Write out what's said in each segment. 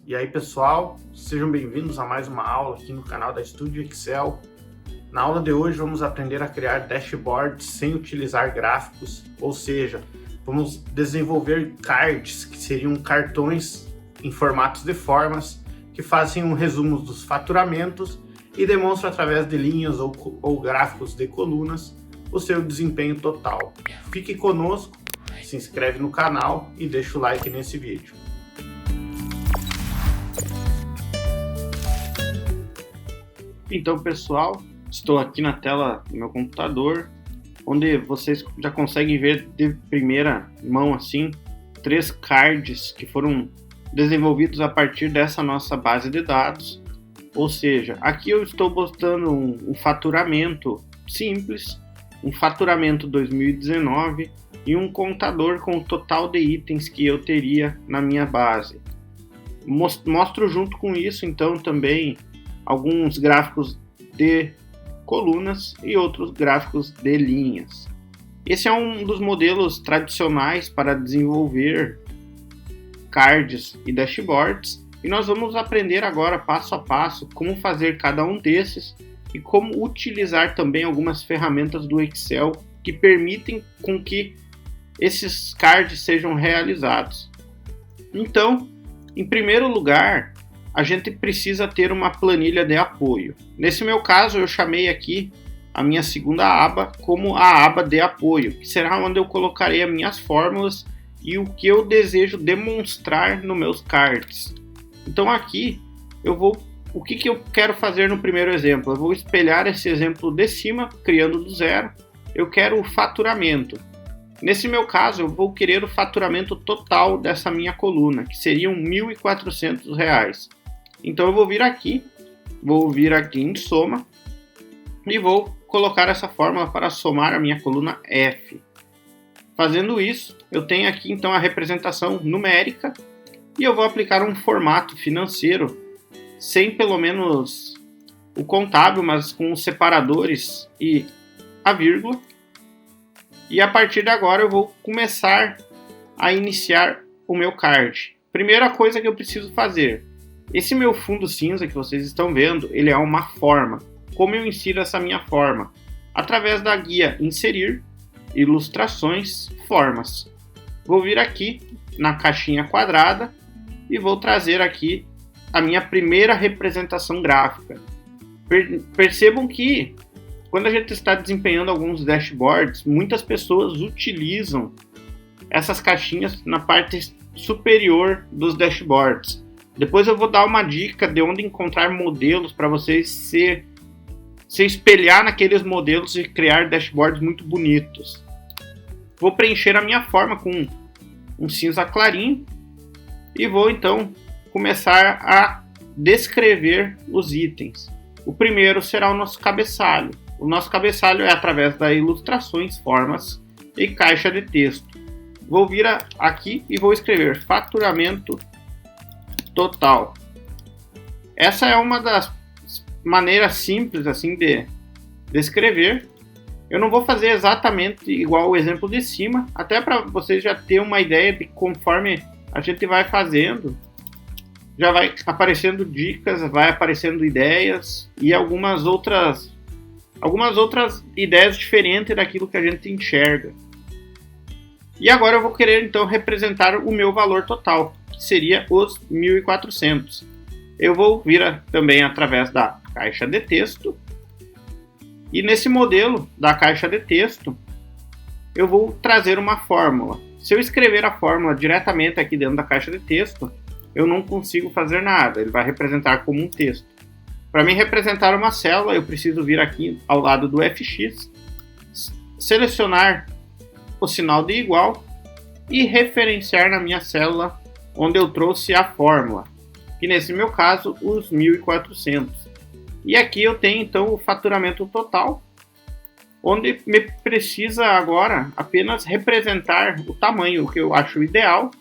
E aí pessoal, sejam bem-vindos a mais uma aula aqui no canal da Studio Excel. Na aula de hoje vamos aprender a criar dashboards sem utilizar gráficos, ou seja, vamos desenvolver cards, que seriam cartões em formatos de formas, que fazem um resumo dos faturamentos e demonstram através de linhas ou gráficos de colunas o seu desempenho total. Fique conosco, se inscreve no canal e deixa o like nesse vídeo. Então pessoal, estou aqui na tela do meu computador, onde vocês já conseguem ver de primeira mão assim, 3 cards que foram desenvolvidos a partir dessa nossa base de dados. Ou seja, aqui eu estou botando um faturamento simples, um faturamento 2019 e um contador com o total de itens que eu teria na minha base. Mostro junto com isso então também alguns gráficos de colunas e outros gráficos de linhas. Esse é um dos modelos tradicionais para desenvolver cards e dashboards, e nós vamos aprender agora passo a passo como fazer cada um desses e como utilizar também algumas ferramentas do Excel que permitem com que esses cards sejam realizados. Então, em primeiro lugar, a gente precisa ter uma planilha de apoio. Nesse meu caso, eu chamei aqui a minha segunda aba como a aba de apoio, que será onde eu colocarei as minhas fórmulas e o que eu desejo demonstrar nos meus cards. Então aqui, o que eu quero fazer no primeiro exemplo? Eu vou espelhar esse exemplo de cima, criando do zero. Eu quero o faturamento. Nesse meu caso, eu vou querer o faturamento total dessa minha coluna, que seriam R$ 1.400. Então eu vou vir aqui em soma e vou colocar essa fórmula para somar a minha coluna F. Fazendo isso, eu tenho aqui então a representação numérica e eu vou aplicar um formato financeiro sem pelo menos o contábil, mas com os separadores e a vírgula. E a partir de agora eu vou começar a iniciar o meu card. Primeira coisa que eu preciso fazer: esse meu fundo cinza que vocês estão vendo, ele é uma forma. Como eu insiro essa minha forma? Através da guia Inserir, Ilustrações, Formas. Vou vir aqui na caixinha quadrada e vou trazer aqui a minha primeira representação gráfica. Percebam que quando a gente está desempenhando alguns dashboards, muitas pessoas utilizam essas caixinhas na parte superior dos dashboards. Depois eu vou dar uma dica de onde encontrar modelos para vocês se espelhar naqueles modelos e criar dashboards muito bonitos. Vou preencher a minha forma com um cinza clarinho e vou então começar a descrever os itens. O primeiro será o nosso cabeçalho. O nosso cabeçalho é através das ilustrações, formas e caixa de texto. Vou vir aqui e vou escrever faturamento total. Essa é uma das maneiras simples assim de escrever. Eu não vou fazer exatamente igual o exemplo de cima, até para vocês já terem uma ideia de conforme a gente vai fazendo, já vai aparecendo dicas, vai aparecendo ideias e algumas outras ideias diferentes daquilo que a gente enxerga. E agora eu vou querer então representar o meu valor total, que seria os 1.400. Eu vou vir também através da caixa de texto. E nesse modelo da caixa de texto, eu vou trazer uma fórmula. Se eu escrever a fórmula diretamente aqui dentro da caixa de texto, eu não consigo fazer nada. Ele vai representar como um texto. Para mim representar uma célula, eu preciso vir aqui ao lado do FX, selecionar o sinal de igual e referenciar na minha célula onde eu trouxe a fórmula, que nesse meu caso, os 1.400. E aqui eu tenho então o faturamento total, onde me precisa agora apenas representar o tamanho, o que eu acho ideal,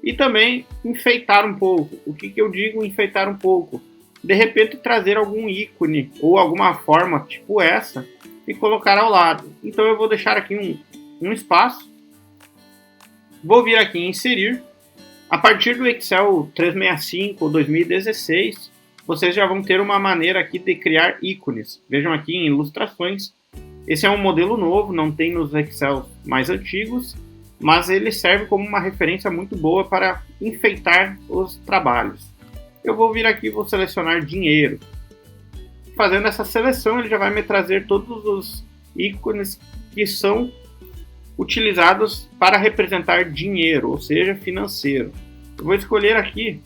e também enfeitar um pouco. O que eu digo enfeitar um pouco? De repente trazer algum ícone ou alguma forma tipo essa e colocar ao lado. Então eu vou deixar aqui um espaço, vou vir aqui em inserir A partir do Excel 365 ou 2016, vocês já vão ter uma maneira aqui de criar ícones. Vejam aqui em ilustrações. Esse é um modelo novo, não tem nos Excel mais antigos, mas ele serve como uma referência muito boa para enfeitar os trabalhos. Eu vou vir aqui e vou selecionar dinheiro. Fazendo essa seleção, ele já vai me trazer todos os ícones que são utilizados para representar dinheiro, ou seja, financeiro. Eu vou escolher aqui,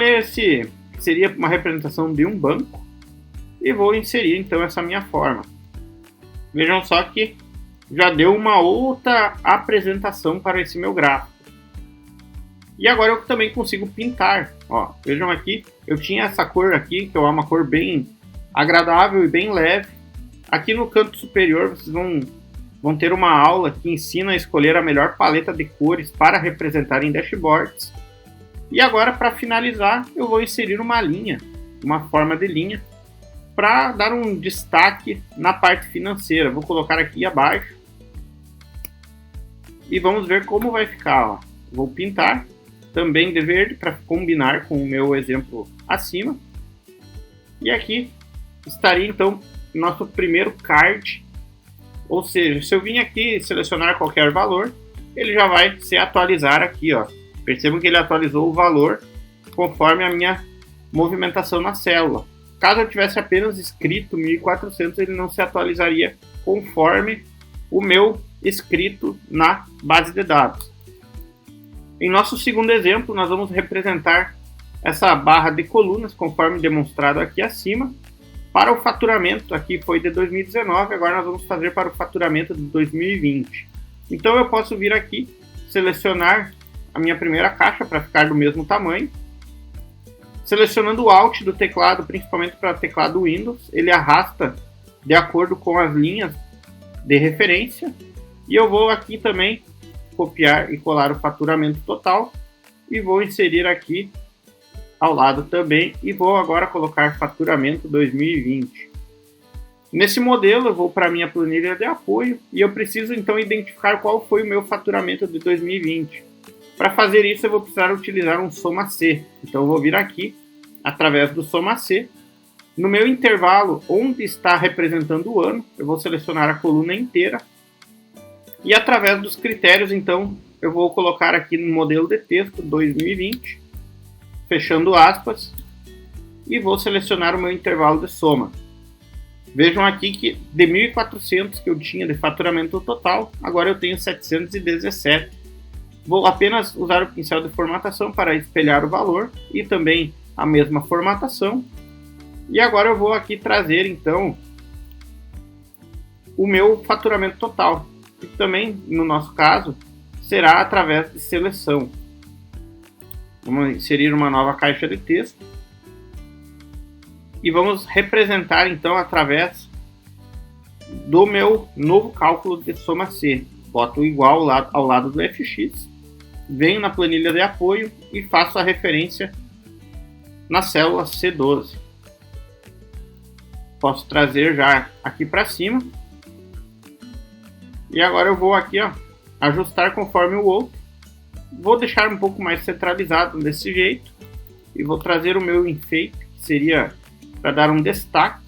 esse que seria uma representação de um banco, e vou inserir então essa minha forma. Vejam só que já deu uma outra apresentação para esse meu gráfico. E agora eu também consigo pintar. Ó, vejam aqui, eu tinha essa cor aqui, que é uma cor bem agradável e bem leve. Aqui no canto superior vocês vão ter uma aula que ensina a escolher a melhor paleta de cores para representar em dashboards. E agora, para finalizar, eu vou inserir uma linha, uma forma de linha, para dar um destaque na parte financeira. Vou colocar aqui abaixo e vamos ver como vai ficar. Ó. Vou pintar também de verde para combinar com o meu exemplo acima. E aqui estaria então nosso primeiro card. Ou seja, se eu vim aqui selecionar qualquer valor, ele já vai se atualizar aqui. Ó. Percebam que ele atualizou o valor conforme a minha movimentação na célula. Caso eu tivesse apenas escrito 1.400, ele não se atualizaria conforme o meu escrito na base de dados. Em nosso segundo exemplo, nós vamos representar essa barra de colunas, conforme demonstrado aqui acima. Para o faturamento, aqui foi de 2019, agora nós vamos fazer para o faturamento de 2020. Então eu posso vir aqui, selecionar a minha primeira caixa para ficar do mesmo tamanho. Selecionando o Alt do teclado, principalmente para o teclado Windows, ele arrasta de acordo com as linhas de referência. E eu vou aqui também copiar e colar o faturamento total e vou inserir aqui ao lado também e vou agora colocar faturamento 2020. Nesse modelo eu vou para a minha planilha de apoio e eu preciso então identificar qual foi o meu faturamento de 2020. Para fazer isso eu vou precisar utilizar um soma C. Então eu vou vir aqui através do soma C. No meu intervalo onde está representando o ano, eu vou selecionar a coluna inteira. E através dos critérios, então, eu vou colocar aqui no modelo de texto 2020, fechando aspas, e vou selecionar o meu intervalo de soma. Vejam aqui que de 1.400 que eu tinha de faturamento total, agora eu tenho 717. Vou apenas usar o pincel de formatação para espelhar o valor e também a mesma formatação. E agora eu vou aqui trazer, então, o meu faturamento total. Que também, no nosso caso, será através de seleção. Vamos inserir uma nova caixa de texto. E vamos representar, então, através do meu novo cálculo de soma C. Boto igual ao lado do FX. Venho na planilha de apoio e faço a referência na célula C12. Posso trazer já aqui para cima. E agora eu vou aqui, ó, ajustar conforme o outro. Vou deixar um pouco mais centralizado desse jeito. E vou trazer o meu enfeite, que seria para dar um destaque.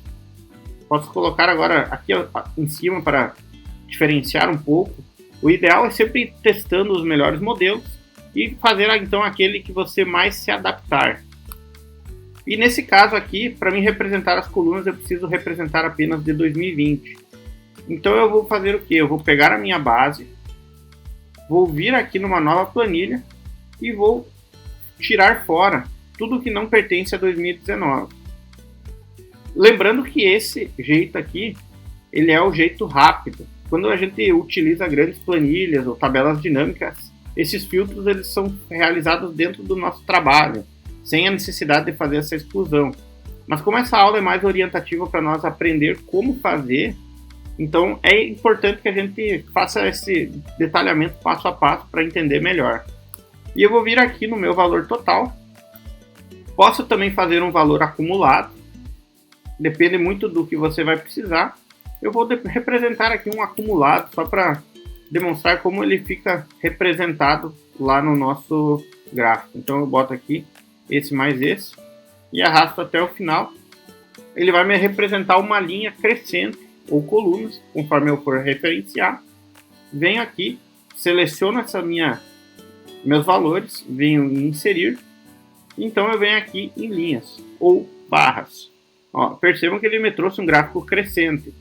Posso colocar agora aqui em cima para diferenciar um pouco. O ideal é sempre ir testando os melhores modelos e fazer então aquele que você mais se adaptar. E nesse caso aqui, para mim representar as colunas, eu preciso representar apenas de 2020. Então eu vou fazer o que? Eu vou pegar a minha base, vou vir aqui numa nova planilha e vou tirar fora tudo que não pertence a 2019. Lembrando que esse jeito aqui, ele é o jeito rápido. Quando a gente utiliza grandes planilhas ou tabelas dinâmicas, esses filtros eles são realizados dentro do nosso trabalho, sem a necessidade de fazer essa exclusão. Mas como essa aula é mais orientativa para nós aprender como fazer, então é importante que a gente faça esse detalhamento passo a passo para entender melhor. E eu vou vir aqui no meu valor total. Posso também fazer um valor acumulado. Depende muito do que você vai precisar. Eu vou representar aqui um acumulado só para demonstrar como ele fica representado lá no nosso gráfico. Então eu boto aqui esse mais esse e arrasto até o final. Ele vai me representar uma linha crescente ou colunas, conforme eu for referenciar. Venho aqui, seleciono meus valores, venho em inserir. Então eu venho aqui em linhas ou barras. Ó, percebam que ele me trouxe um gráfico crescente.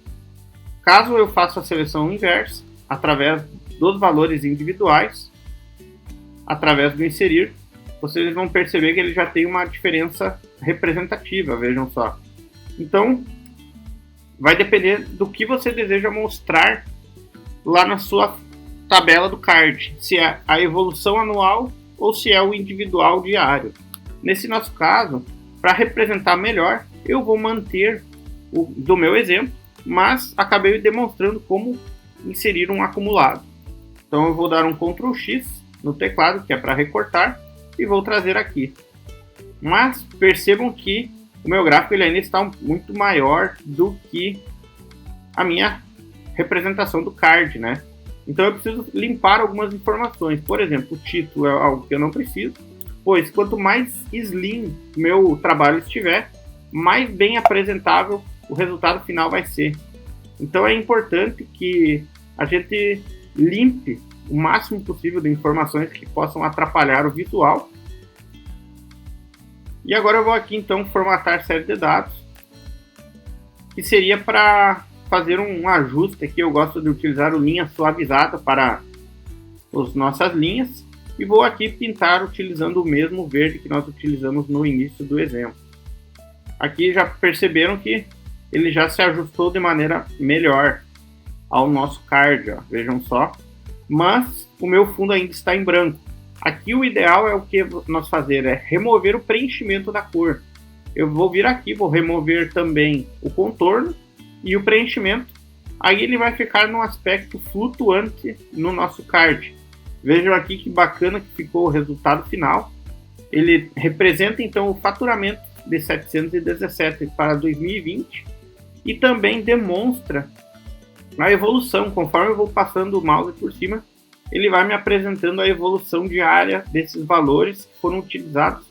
Caso eu faça a seleção inversa, através dos valores individuais, através do inserir, vocês vão perceber que ele já tem uma diferença representativa, vejam só. Então, vai depender do que você deseja mostrar lá na sua tabela do card, se é a evolução anual ou se é o individual diário. Nesse nosso caso, para representar melhor, eu vou manter do meu exemplo, mas acabei demonstrando como inserir um acumulado. Então eu vou dar um Ctrl X no teclado, que é para recortar, e vou trazer aqui. Mas percebam que o meu gráfico ele ainda está muito maior do que a minha representação do card, né? Então eu preciso limpar algumas informações. Por exemplo, o título é algo que eu não preciso, pois quanto mais slim meu trabalho estiver, mais bem apresentável o resultado final vai ser. Então é importante que a gente limpe o máximo possível de informações que possam atrapalhar o visual. E agora eu vou aqui então formatar série de dados, que seria para fazer um ajuste aqui. Eu gosto de utilizar o linha suavizada para as nossas linhas e vou aqui pintar utilizando o mesmo verde que nós utilizamos no início do exemplo. Aqui já perceberam que ele já se ajustou de maneira melhor ao nosso card, ó. Vejam só. Mas o meu fundo ainda está em branco. Aqui o ideal é o que nós fazer é remover o preenchimento da cor. Eu vou vir aqui, vou remover também o contorno e o preenchimento. Aí ele vai ficar num aspecto flutuante no nosso card. Vejam aqui que bacana que ficou o resultado final. Ele representa então o faturamento de 717 para 2020 e também demonstra a evolução. Conforme eu vou passando o mouse por cima, ele vai me apresentando a evolução diária desses valores que foram utilizados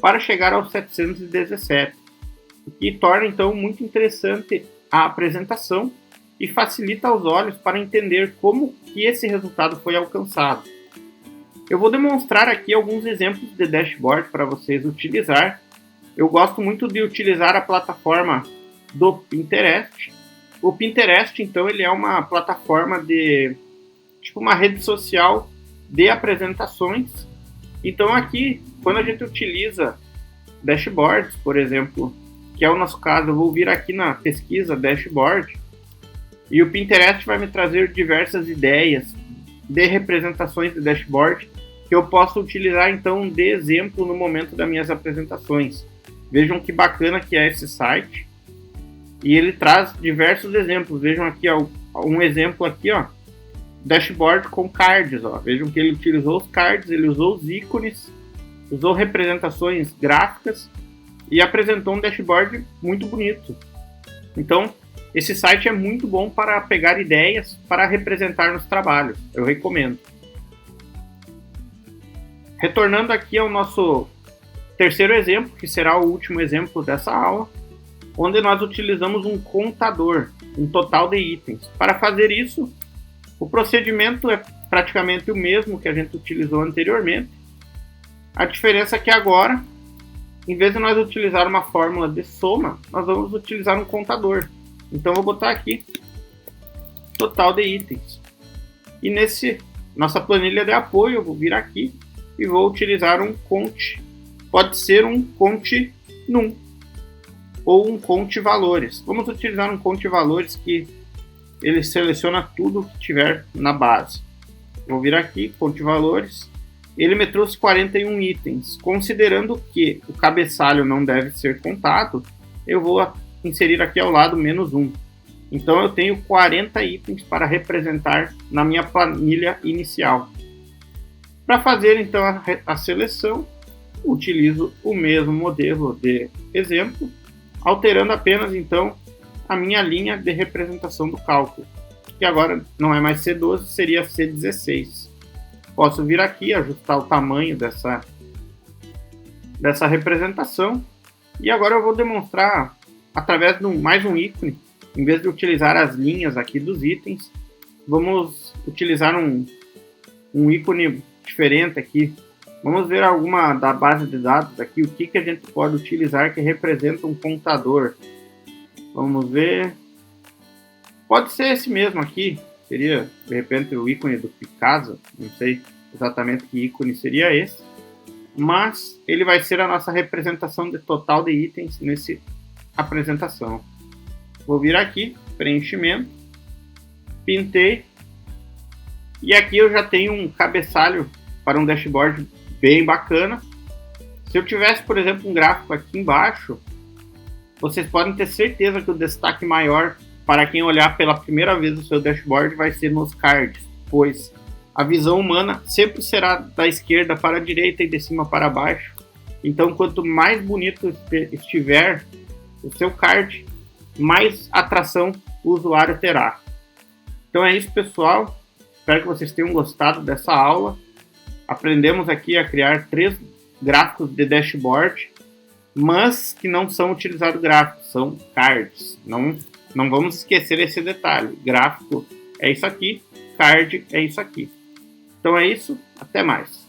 para chegar aos 717, o que torna então muito interessante a apresentação e facilita aos olhos para entender como que esse resultado foi alcançado. Eu vou demonstrar aqui alguns exemplos de dashboard para vocês utilizar. Eu gosto muito de utilizar a plataforma do Pinterest. O Pinterest, então, ele é uma plataforma tipo uma rede social de apresentações. Então aqui, quando a gente utiliza dashboards, por exemplo, que é o nosso caso, eu vou vir aqui na pesquisa dashboard e o Pinterest vai me trazer diversas ideias de representações de dashboard que eu posso utilizar então de exemplo no momento das minhas apresentações. Vejam que bacana que é esse site e ele traz diversos exemplos. Vejam aqui ó, um exemplo aqui, ó, dashboard com cards, ó. Vejam que ele utilizou os cards, ele usou os ícones, usou representações gráficas e apresentou um dashboard muito bonito. Então, esse site é muito bom para pegar ideias para representar nos trabalhos. Eu recomendo. Retornando aqui ao nosso terceiro exemplo, que será o último exemplo dessa aula, onde nós utilizamos um contador, um total de itens. Para fazer isso, o procedimento é praticamente o mesmo que a gente utilizou anteriormente. A diferença é que agora, em vez de nós utilizar uma fórmula de soma, nós vamos utilizar um contador. Então eu vou botar aqui total de itens. E nossa planilha de apoio, eu vou vir aqui e vou utilizar um cont. Pode ser um cont num ou um cont valores. Vamos utilizar um cont valores que ele seleciona tudo que tiver na base. Vou vir aqui, cont valores. Ele me trouxe 41 itens. Considerando que o cabeçalho não deve ser contado, eu vou inserir aqui ao lado menos 1. Então eu tenho 40 itens para representar na minha planilha inicial. Para fazer então a seleção, utilizo o mesmo modelo de exemplo, alterando apenas então a minha linha de representação do cálculo, que agora não é mais C12, seria C16. Posso vir aqui, ajustar o tamanho dessa dessa representação. E agora eu vou demonstrar através de mais um ícone. Em vez de utilizar as linhas aqui dos itens, vamos utilizar um ícone diferente aqui. Vamos ver alguma da base de dados aqui, o que a gente pode utilizar que representa um contador. Vamos ver. Pode ser esse mesmo aqui, seria de repente o ícone do Picasa, não sei exatamente que ícone seria esse, mas ele vai ser a nossa representação de total de itens nessa apresentação. Vou vir aqui, preenchimento, pintei, e aqui eu já tenho um cabeçalho para um dashboard bem bacana. Se eu tivesse, por exemplo, um gráfico aqui embaixo, vocês podem ter certeza que o destaque maior para quem olhar pela primeira vez o seu dashboard vai ser nos cards, pois a visão humana sempre será da esquerda para a direita e de cima para baixo. Então, quanto mais bonito estiver o seu card, mais atração o usuário terá. Então é isso, pessoal. Espero que vocês tenham gostado dessa aula. Aprendemos aqui a criar 3 gráficos de dashboard, mas que não são utilizados gráficos, são cards. Não vamos esquecer esse detalhe. Gráfico é isso aqui, card é isso aqui. Então é isso, até mais.